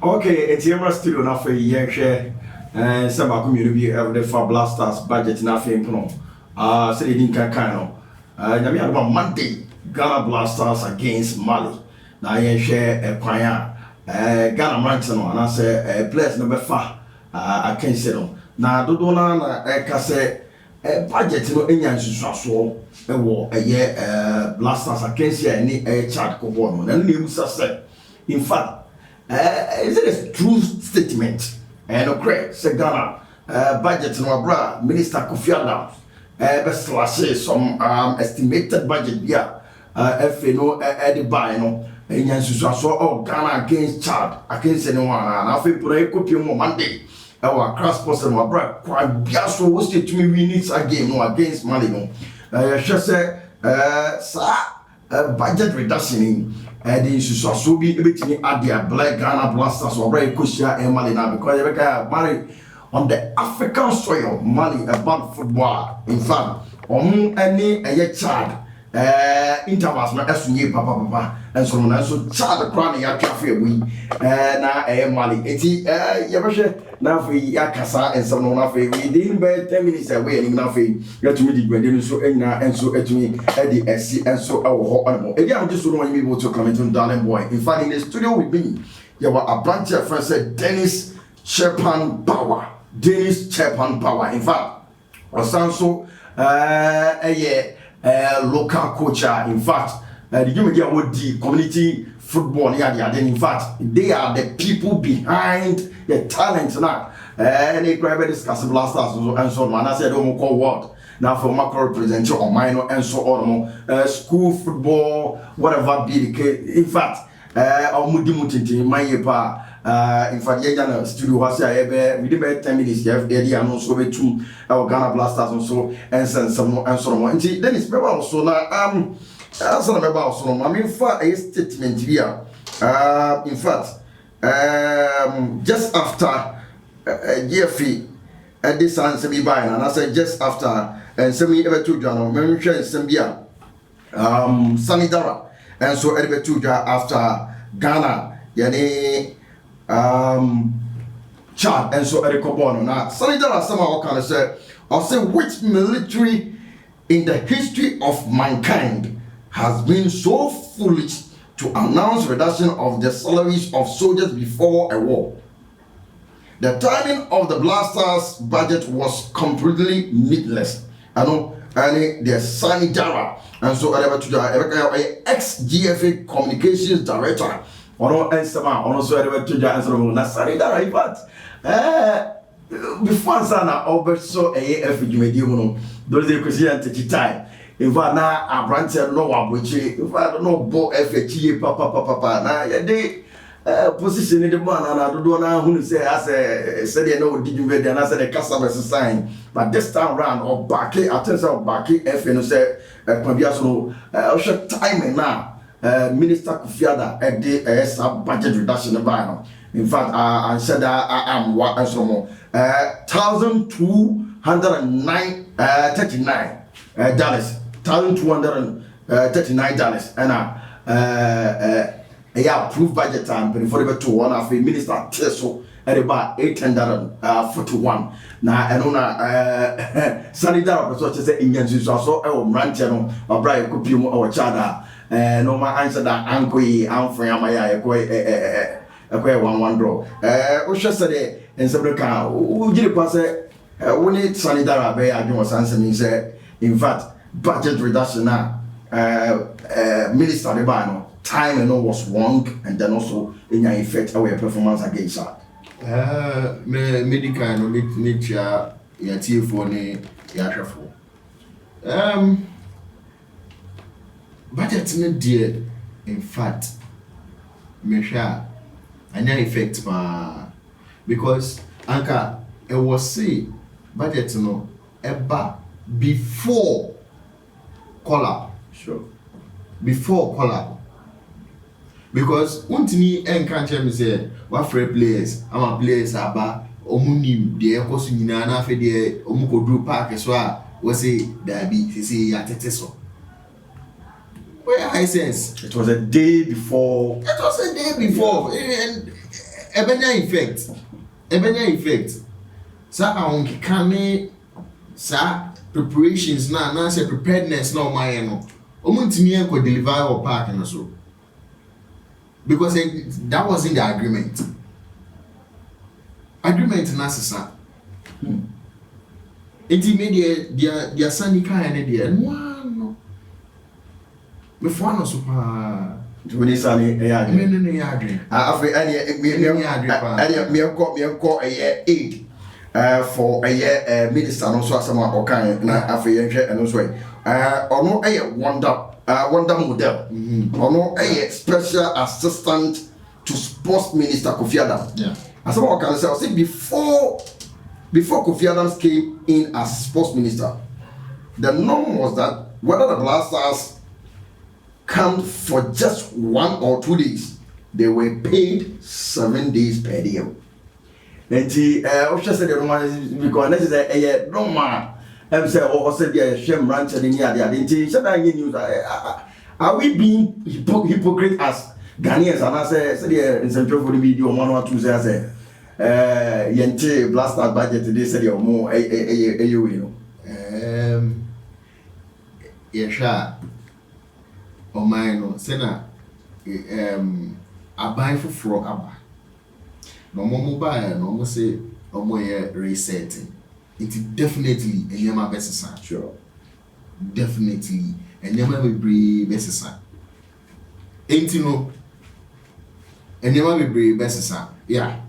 Okay, it's your studio now for year share. Some community of the for blasters budget nothing. So they didn't kind of. Monday, Ghana Blasters against Mali. Now you share a choir. Ghana Ransom, and I say place number 5. I can't say no. Now do na say budget no enya nsusuaso e wo blasters against any chat ko bo no na nemu say in fact is it a true statement and okay say Ghana budget no abra minister Kofi Adam be slash some estimated budget here if no the buy no enya nsusuaso Ghana against Chad against anyone and I feel pray copy mo Monday our cross person wa bra kwa bia so wo state to me win it again no against Mali no say budget reduction the so be between adia black Ghana Blasters or bra ekosia and Mali now because you Mali on the African soil Mali about football in fact any Chad intervals na esunye papa and so na so Chad crown ya twafe we na Mali eti ye behwe na fe yakasa and so na fe we din be 10 minutes away and na fe yatumi di gwende so enya enso etumi e di esi enso e wo ho anmo e am just so no me able to comment on darling boy in fact in the studio with me you were a branch of friend said Dennis Kbaah in fact osanso local coach in fact the media would the community football in fact they are the people behind the talent now and they grab discuss blasters and so on I said call what now for macro represent or minor and so on school football whatever be the case in fact mutinti my in fact yeah studio was we did 10 minutes yeah and also we two our Ghana Blasters also and some and so on then it's also now as I remember also I mean for a statement here in fact just after GFE this answer be buying and I said just after and semi ever to John me share Sambia Sanidara and so ever to after Ghana yani Chad and so Eric Obono now Sanidara somehow can say or say which military in the history of mankind has been so foolish to announce reduction of the salaries of soldiers before a war. The timing of the Blasters budget was completely needless. I know the Sanidara and so ex-GFA communications director ono ensema ono so to answer na Sanidara in fact before sana obeso AF jumedi no those dey question take time in fact na abranche no wabochi in fact no bo FHE papa na ye dey position in the man na do na hunu say as say no did you na say the customer sign but this time round or back attention back F no say kwabia so no time now Minister Kofi Adam the budget reduction by now in fact I said I am what and so more $1,239 dollars $1,239 and approved budget time before they to one of a minister Teso at about $841 now and on Sanidara so say Indian so ranchero or Brian Kupimo or Chada no my answer that uncle I'm for my one draw Osha said and some car who did pass it we need Sanidara Bay I was answering say in fact budget reduction now minister Lebano time and all was wrong and then also in your effect our performance against that medical no nature ya tifo ni ya hwefo budget no dear in fact me sha anya effect pa because anka it was say budget no eba before collab sure before collab because untimi enka me say what free players ama players aba omunim de ekoso nyina na afi de omukodru park so a we say dabi say yatete so where high sense it was a day before and ebenya effect sa ahonke kane sa preparations na say preparedness na omaye no omuntimi enko deliver or park and so because that wasn't the agreement na sesa enti me dia sani kan ne dia no me fo no so pa Tuni sani ya me ya adwen afi me ko aid for minister no so asema okan na afi yenhwe eno so ono wonder model ono special assistant to sports minister Kofi Adam. Asema okan say before Kofi Adams came in as sports minister, the norm was that whether the Black Stars come for just 1 or 2 days, they were paid 7 days per day. And Osha said because this is no man. Say said the shame ranch in the identity. Said I news. Are we being hypocrite as Ghanaians? And I say in Central for the video 1 or 2 say yente Black Stars budget today said you more you know. Yesha Omai no sena abai foforo aba no mo ba no mo say omo ye resetting it definitely enyama besesa Sure. Definitely enyama bebre besesa enti no enyama bebre besesa yeah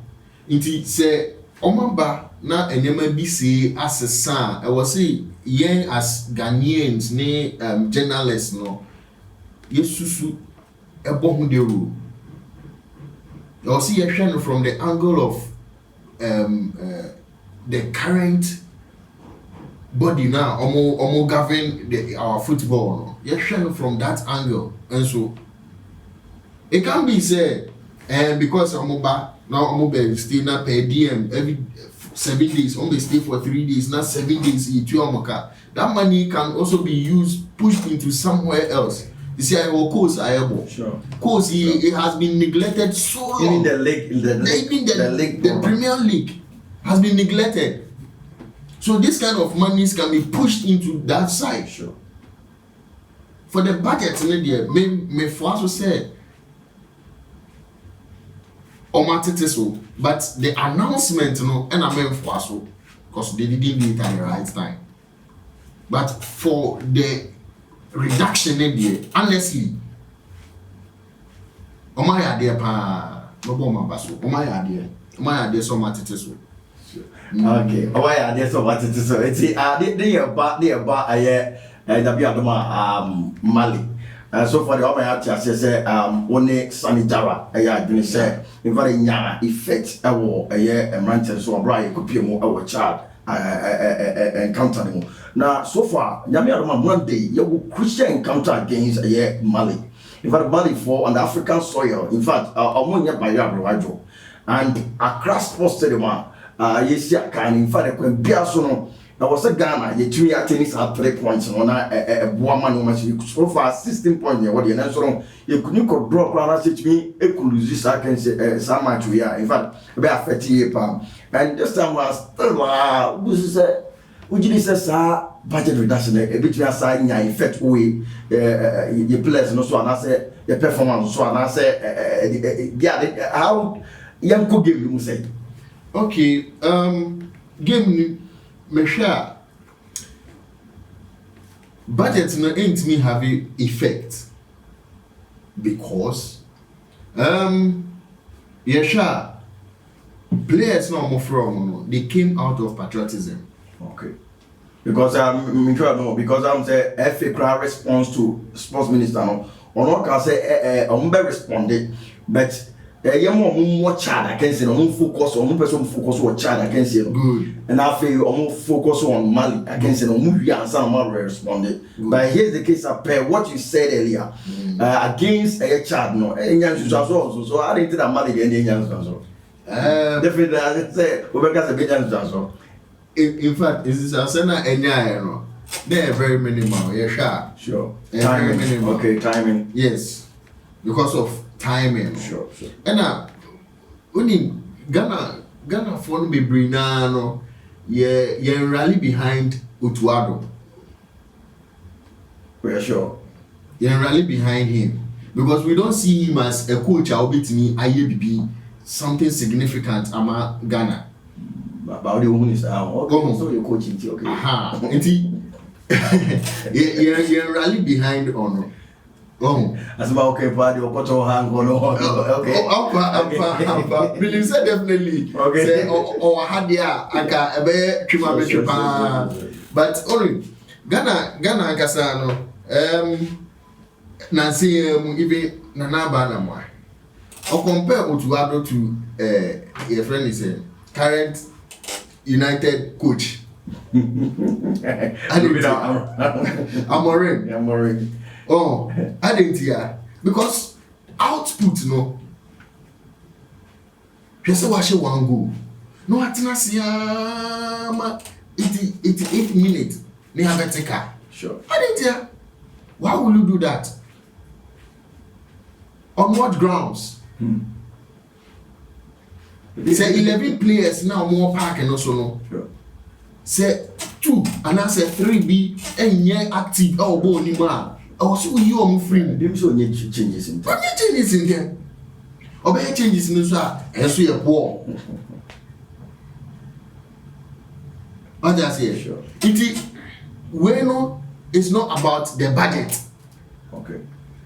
enti say omamba na enyama bi say asesa e was say yen as Ghanaians ne journalists no yesusu ebo hu de ru you see you from the angle of the current body now omo govern our football no you from that angle and so it can be said because omo ba now omo be stay na per diem every 7 days omo stay for 3 days not 7 days you omoka that money can also be used pushed into somewhere else. You see, I will course I able. Sure. Course it has been neglected so long. Even the league, the Premier League has been neglected. So this kind of monies can be pushed into that side. Sure. For the budget in India, me for us to say, so, but the announcement, and I mean for us, because they didn't do it at the right time. But for the reduction in there, honestly, my idea pa no bomb basso, my idea so much it is. Okay, why are there so much it is? It's they about Mali. So for the other artists, say one sanitara, I say, in very young effect, a war, a year, and ranches so bright, could be more our child. Encountering now so far Nyame one day you will Christian encounter against Mali. In fact Mali for on the African soil, in fact omonya by Yabro and across Sports Stadium yes in fact when Biaso no there was a Ghana you 3 tennis at 3 points on a woman so far 16 points what you so you could drop around sit me e could lose I can say some match we are in fact about 30 pounds and this time was still this is we say budget reduction a bit we assign your effect way your players no so and I say your performance so and I say yeah how young could give you say okay game me share budget no ain't me have effect because yeah sure players no from they came out of patriotism. Okay. Because because I'm say FA crowd response to sports minister no or not can say responded but more child I can say no focus on person focus on child I can say good and I feel focus on Mali I can say no movie answer no responded but here's the case of what you said earlier against a child no so I didn't think that Mali the definitely I say Obeka say so in fact is this asena enya no they are very minimal sure timing minimal. Okay timing yes because of timing sure and Only Ghana for no bebree na no ye rally behind Otuado. For sure. Ye rally behind him because we don't see him as a coach or me IABB something significant ama Ghana. About the woman is okay. So you're coaching, okay. Aha. Ye rally behind Ono. Oh, as about okay, party or cut or hang on. Okay. Alpha. Believe said definitely. Okay. Say or hadia aka ebe twima but only Ghana kasa no na see even Nana Bana mo. Or compare Otuado to your friend is current United coach. Amorim. Oh, I didn't hear because output no. Just watch one goal. No, atina siama 88 minutes. They have a taker. Sure. I didn't hear. Why will you do that? On what grounds? Say 11 players now more park and also no. Sure. Say 2 and I say 3B and yeah active or bone ni ma. I was you on free. Them so need changes in. What changes in there? Obey changes in the sir. And so you're poor. What I say? Sure. It's not about the budget. Okay.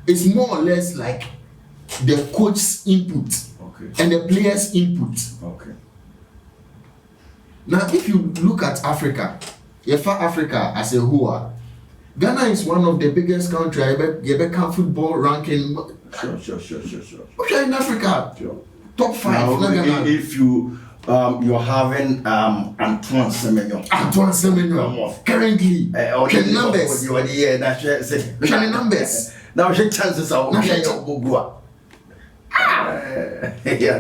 It's more or less like the coach's input. Okay. And the players' input. Okay. Now, if you look at Africa, Africa as a whole, Ghana is one of the biggest countries. You football ranking. Sure. Okay, in Africa, sure. top 5. Now, if you're having Antoine Semenyo currently, can numbers. Can numbers. Now, chances are I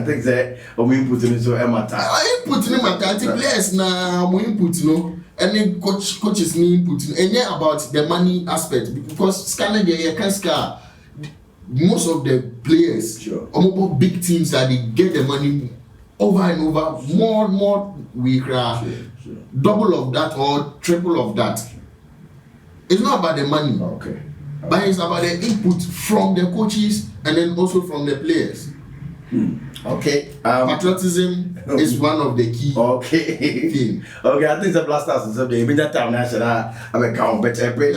think that we input in so matter. Input in matter. Players na we input no. Any coaches ni input. And yeah, about the money aspect because scanner there can scar most of the players. Sure. Almost big teams that they get the money over and over. More we cry. Sure. Double of that or triple of that. It's not about the money. Okay. But it's about the input from the coaches and then also from the players. Okay. Patriotism is one of the key things. Okay, I think the Blasters is the immediate time national account, but every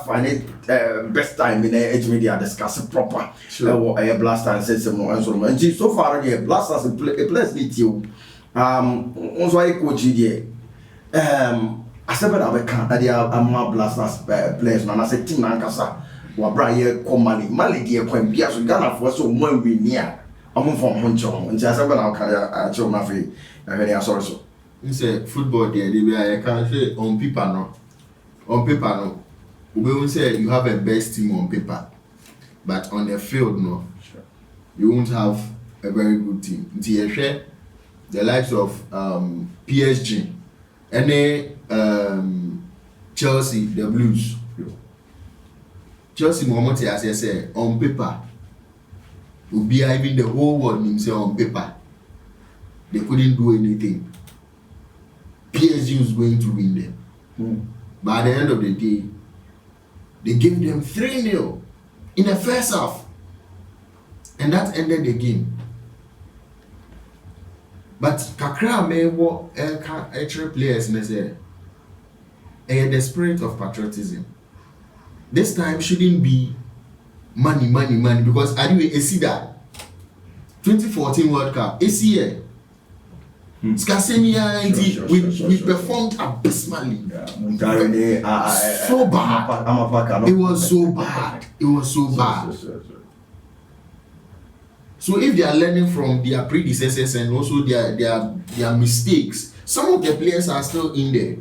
find it best time in the age media discuss proper. Sure. Blasters says some more and so on. And so far, the Blasters place need you. Also, I coach here. I said, I can't. That they are more Blasters players. And I said, Team Nankasa. Wabraye ko Mali die kwan bia so Ghana for so mo wi ni a omo fo mo ncho nti asa ba na ka a cho ma fe ahwe ni asoro so say football there dey I can say on paper no we say you have a best team on paper but on the field no sure. You won't have a very good team nti you share the likes of PSG and Chelsea the Blues. Chelsea Mohamed as I say on paper will be even the whole world himself on paper. They couldn't do anything. PSG was going to win them. But at the end of the day, they gave them 3-0 in the first half. And that ended the game. But Kakra may walk extra players and say the spirit of patriotism. This time shouldn't be money because anyway, you see that 2014 World Cup, it's here. Skasemia, we performed abysmally. So bad. It was so bad. So if they are learning from their predecessors and also their mistakes, some of the players are still in there.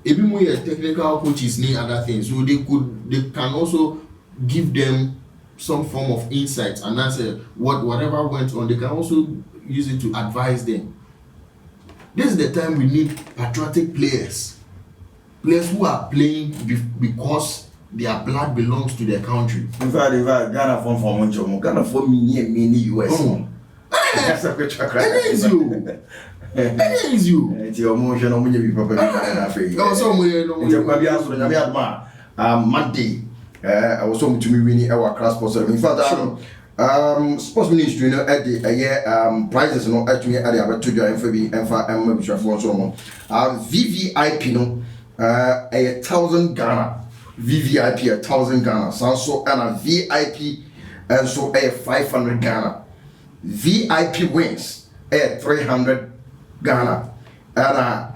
Even when technical coaches need other things, so they can also give them some form of insight and answer whatever went on. They can also use it to advise them. This is the time we need patriotic players who are playing because their blood belongs to their country. In fact, Ghana from Monjomo, Ghana for mini US. Oh. Is you. It's your motion on you people. Monday. I was home to me winning our class sponsor. In fact, sports ministry, you know, at the prizes, you know, actually at the about to join for me and for VVIP, no, 1,000 Ghana. VVIP 1,000 Ghana. So and a VIP and so 500 Ghana. VIP wins 300 Ghana. And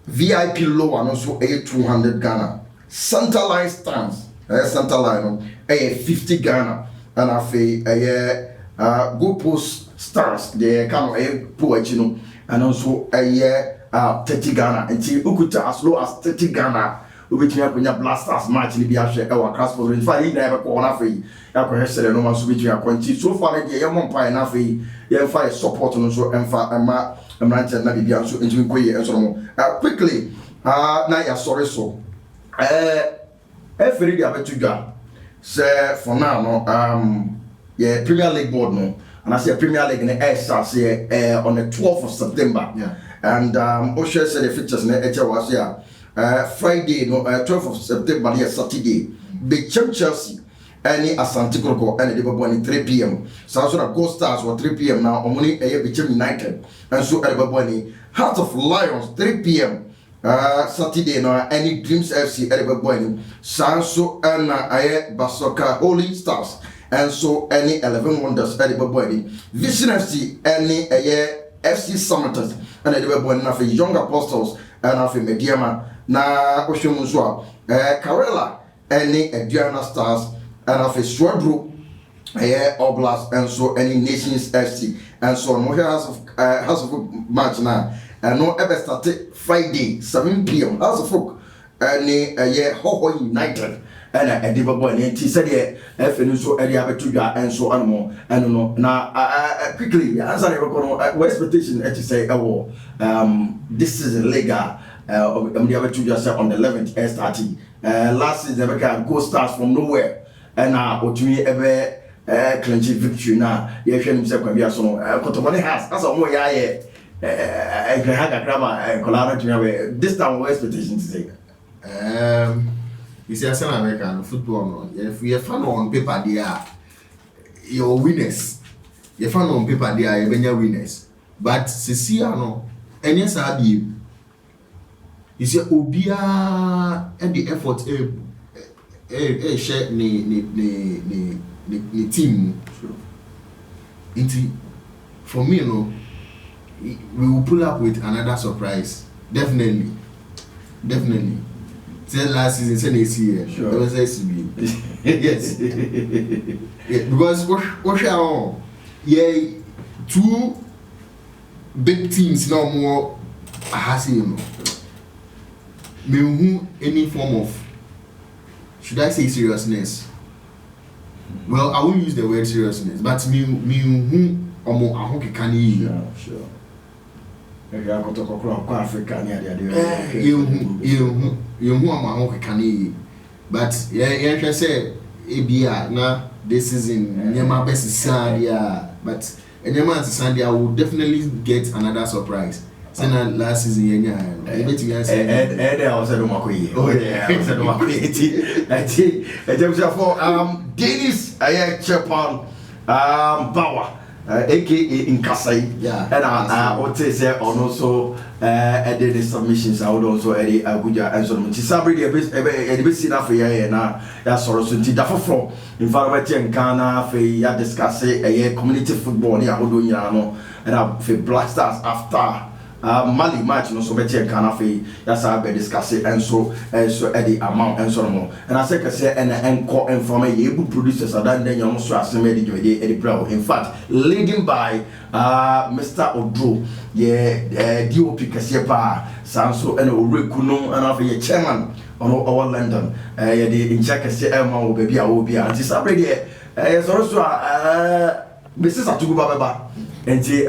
VIP low and also 200 Ghana. Center line stands. Center line 50 Ghana. And go post stars. They come poachino and also 30 Ghana. Until Ukuta as low as 30 Ghana. We between up blasters match in the Biashe our class for in fact, he never call enough. Yakohesere no man so between akwanti so far the yam pie na fe yam fire support no so emfa ema emranche na bibia so ntimi koye enso no quickly na ya sorry so every day abetudwa say for now no yeah Premier League board no and I say Premier League na start say on the 12th of September, yeah. And Osha said the fixtures na was here Friday no 12th of September here Saturday the Chelsea any Asante Kotoko and the Baboni 3 p.m. So I saw Gold Stars were 3 p.m. now only Bicham United and so at Baboni Heart of Lions 3 p.m. Saturday now any Dreams FC at Baboni Sanso and Basoka Holy Stars and so any 11 Wonders at Baboni Vision FC any FC Summiters and at Baboni na for Young Apostles and after Mediama na Oshomuswa Karela any Diana Stars and of a Swadro Oblast and so any Nations FC and so no house of match now and no ever started Friday 7 p.m. House of Folk any Ho United and a Diva and he said FN so area to and so animal and no now quickly as I what expectation to say this is illegal on the other two just on the 11th starting last season we can go stars from nowhere. And Otumi ever clinch victory now. You hear him say Kbaah so Kotobone has that's all ya this time what expectation to say you see as an American football no if you fan on paper they are your winners you fan on paper they are your winners but see no any sabi you see obia and the effort share ni team. Sure. For me, no, we will pull up with another surprise. Definitely. Say last season, say next year. Sure. That was SCB. Yes. Yeah, because what yeah, two big teams now more has you know. Me who any form of should I say seriousness? Well, I won't use the word seriousness, but me who omo ahoke kan yi. Sure. If you are going to talk Africa near the you who omo ahoke kan yi. But yeah, say ebia na this season nyama best Sandia, but nyama Sandia will definitely get another surprise. Sena last season yenya ebetimi ase I was at Makoyi. Oh yeah, I was at Makoyi. For Dennis Chepan Kbaah aka Nkasai, yeah, and I would say also did the submissions. I would also edit Abuja and so on. Sabri the best enough for ya na ya soro so nti dafo from environment in Ghana for ya discuss a community football ni ahodo nyina no and for Black Stars after Mali match no so better Ghana fe yasa be discuss and so the amount and so on and I say and encore inform ye able producers and then you so aseme the pro in fact leading by Mr. Odro DOP kase pa sanso and Orekuno and of ye chairman on our London ye the in check kase ma wo baby a wo bia anti sabre de so Mrs. Atuguba baba enti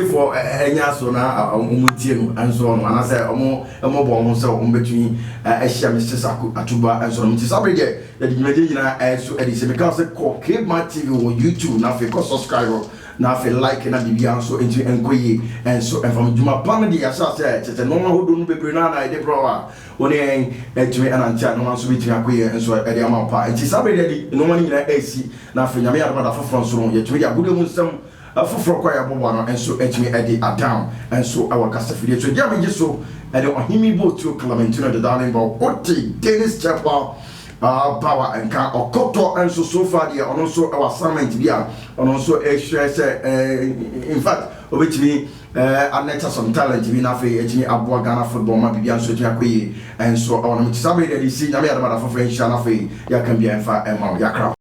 for enya so na omutie no anso no ana say omo bo ho say omo betumi ehia Mrs. Atuguba anso no mti sabe de di meje nyina so edi se because call Kbaah TV on YouTube na fe ko subscribe na fe like na bibia anso enti enkoyi enso enfam djuma plan de yasa say tete no ma hodo no bebre na ide bro a woni etumi anantia no anso betumi akoyi enso edi ama pa enti sabe de no ma nyina esi na fe nyame ya da foforo so no yetumi ya gudu mu nsem foforo kwa ya bobo no enso etumi edi down enso awa kasafiri so dia meje so edi ohimi bo to Clementino the darling ball oti Dennis Chapel power and can okoto and so far the on also our assignment bia on also share say in fact obetimi aneta some talent bi na fe etimi aboa Ghana football ma bibia so tia koyi and so on me sabe dey see nyame ya da for French na fe ya kan bia enfa ema ya kra